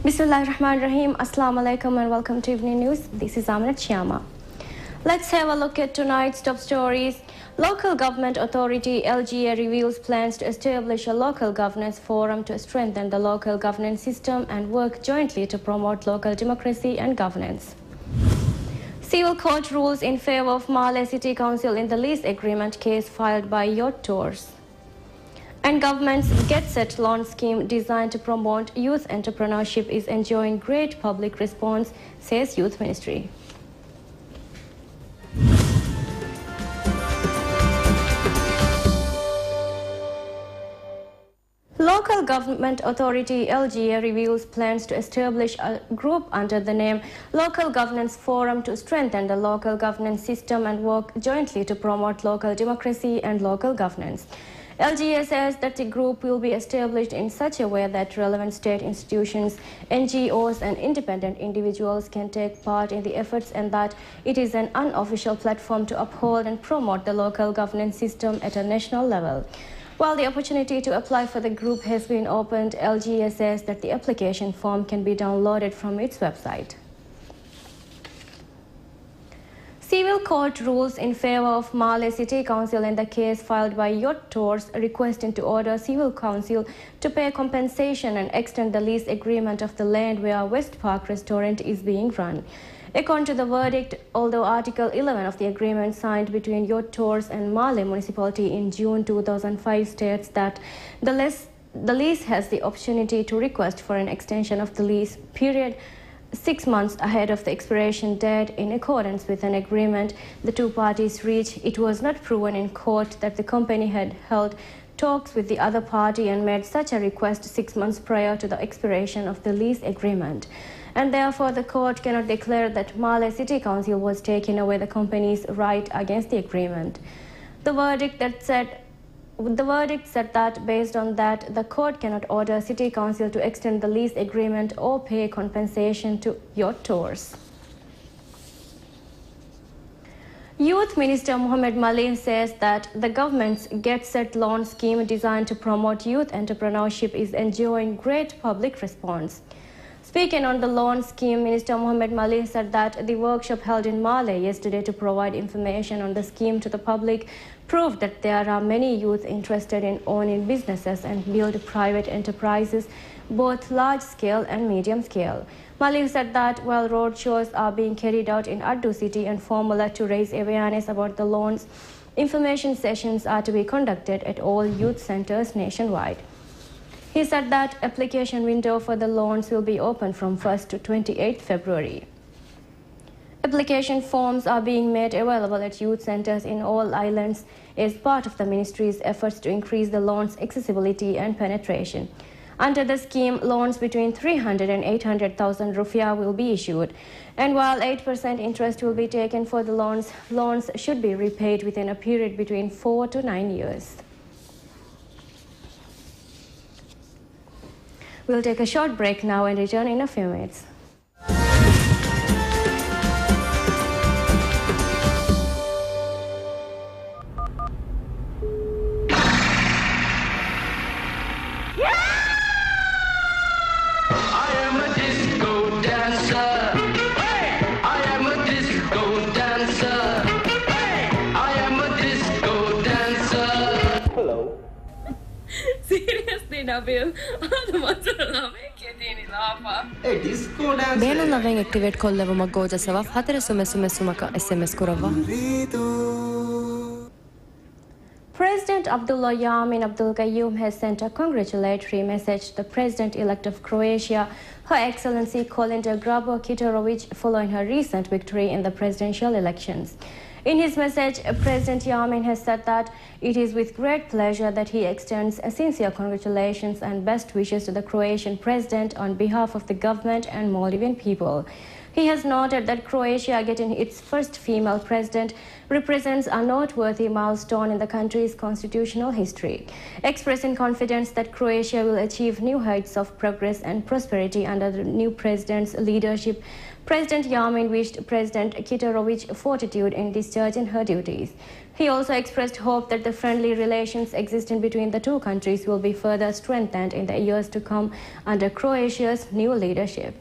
Bismillahirrahmanirrahim. Assalamu alaikum and welcome to Evening News. This is Aminat Shyama. Let's have a look at tonight's top stories. Local Government Authority LGA reveals plans to establish a local governance forum to strengthen the local governance system and work jointly to promote local democracy and governance. Civil court rules in favor of Malé City Council in the lease agreement case filed by Yacht Tours. And government's Get Set loan scheme designed to promote youth entrepreneurship is enjoying great public response, says Youth Ministry. Local Government Authority LGA reveals plans to establish a group under the name Local Governance Forum to strengthen the local governance system and work jointly to promote local democracy and local governance. LGA says that the group will be established in such a way that relevant state institutions, NGOs and independent individuals can take part in the efforts, and that it is an unofficial platform to uphold and promote the local governance system at a national level. While the opportunity to apply for the group has been opened, LGA says that the application form can be downloaded from its website. Civil court rules in favor of Malé City Council in the case filed by Yacht Tours requesting to order Civil Council to pay compensation and extend the lease agreement of the land where West Park Restaurant is being run. According to the verdict, although Article 11 of the agreement signed between Yacht Tours and Malé Municipality in June 2005 states that the lease has the opportunity to request for an extension of the lease period 6 months ahead of the expiration date in accordance with an agreement the two parties reached, it was not proven in court that the company had held talks with the other party and made such a request 6 months prior to the expiration of the lease agreement. And therefore, the court cannot declare that Malé City Council was taking away the company's right against the agreement. The verdict said that based on that, the court cannot order City Council to extend the lease agreement or pay compensation to Yacht Tours. Youth Minister Mohammed Malik says that the government's Get Set loan scheme designed to promote youth entrepreneurship is enjoying great public response. Speaking on the loan scheme, Minister Mohammed Malik said that the workshop held in Malé yesterday to provide information on the scheme to the public proved that there are many youth interested in owning businesses and build private enterprises, both large scale and medium scale. Malik said that while road shows are being carried out in Addu City and Formula to raise awareness about the loans, information sessions are to be conducted at all youth centers nationwide. He said that application window for the loans will be open from 1st to 28th February. Application forms are being made available at youth centers in all islands as part of the ministry's efforts to increase the loans' accessibility and penetration. Under the scheme, loans between 300 and 800,000 rupiah will be issued. And while 8% interest will be taken for the loans should be repaid within a period between 4 to 9 years. We'll take a short break now and return in a few minutes. Beenun laveng activate kolleva magoja savaf hatere sumaka SMS kurava. President Abdullah Yamin Abdul Gayoom has sent a congratulatory message to the President-elect of Croatia, Her Excellency Kolinda Grabar-Kitarović, following her recent victory in the presidential elections. In his message, President Yamin has said that it is with great pleasure that he extends sincere congratulations and best wishes to the Croatian president on behalf of the government and Maldivian people. He has noted that Croatia getting its first female president represents a noteworthy milestone in the country's constitutional history. Expressing confidence that Croatia will achieve new heights of progress and prosperity under the new president's leadership, President Yamin wished President Kitarovic fortitude in discharging her duties. He also expressed hope that the friendly relations existing between the two countries will be further strengthened in the years to come under Croatia's new leadership.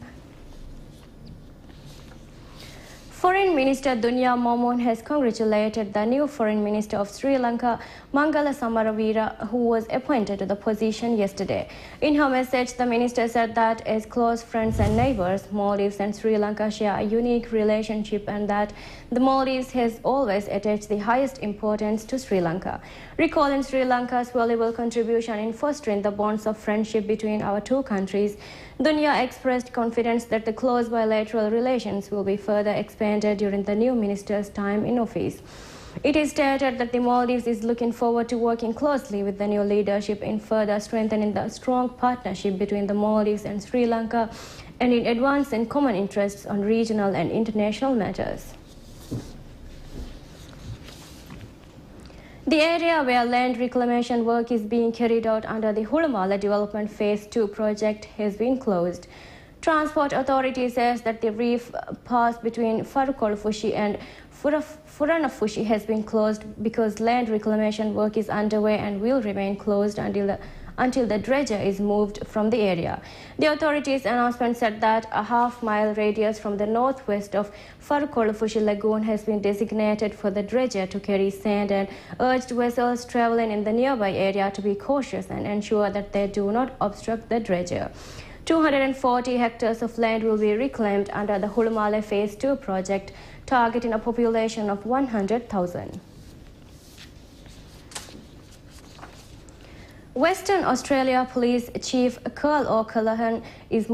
Foreign Minister Dunya Momon has congratulated the new Foreign Minister of Sri Lanka, Mangala Samaravira, who was appointed to the position yesterday. In her message, the minister said that as close friends and neighbors, Maldives and Sri Lanka share a unique relationship and that the Maldives has always attached the highest importance to Sri Lanka. Recalling Sri Lanka's valuable contribution in fostering the bonds of friendship between our two countries, Dunya expressed confidence that the close bilateral relations will be further expanded during the new minister's time in office. It is stated that the Maldives is looking forward to working closely with the new leadership in further strengthening the strong partnership between the Maldives and Sri Lanka and in advancing common interests on regional and international matters. The area where land reclamation work is being carried out under the Hulumala Development Phase 2 project has been closed. Transport Authority says that the reef pass between Farukolfushi and Furanafushi has been closed because land reclamation work is underway and will remain closed until the dredger is moved from the area. The authorities' announcement said that a half-mile radius from the northwest of Farukolfushi Lagoon has been designated for the dredger to carry sand and urged vessels traveling in the nearby area to be cautious and ensure that they do not obstruct the dredger. 240 hectares of land will be reclaimed under the Hulumala Phase 2 project, targeting a population of 100,000. Western Australia Police Chief Carl O'Callaghan is in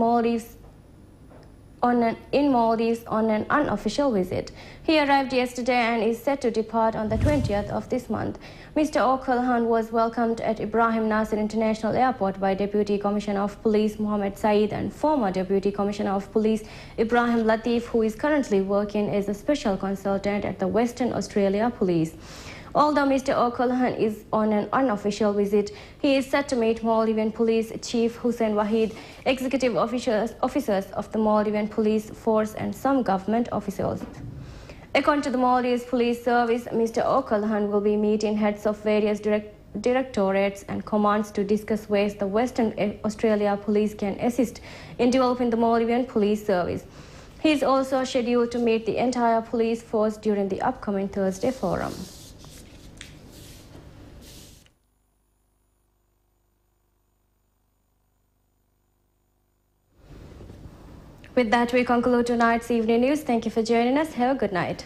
Maldives on an unofficial visit. He arrived yesterday and is set to depart on the 20th of this month. Mr. O'Callaghan was welcomed at Ibrahim Nasir International Airport by Deputy Commissioner of Police Mohammed Saeed and former Deputy Commissioner of Police Ibrahim Latif, who is currently working as a special consultant at the Western Australia Police. Although Mr. O'Callaghan is on an unofficial visit, he is set to meet Maldivian Police Chief Hussein Wahid, executive officers of the Maldivian Police Force and some government officials. According to the Maldives Police Service, Mr. O'Callaghan will be meeting heads of various directorates and commands to discuss ways the Western Australia Police can assist in developing the Maldivian Police Service. He is also scheduled to meet the entire police force during the upcoming Thursday forum. With that, we conclude tonight's evening news. Thank you for joining us. Have a good night.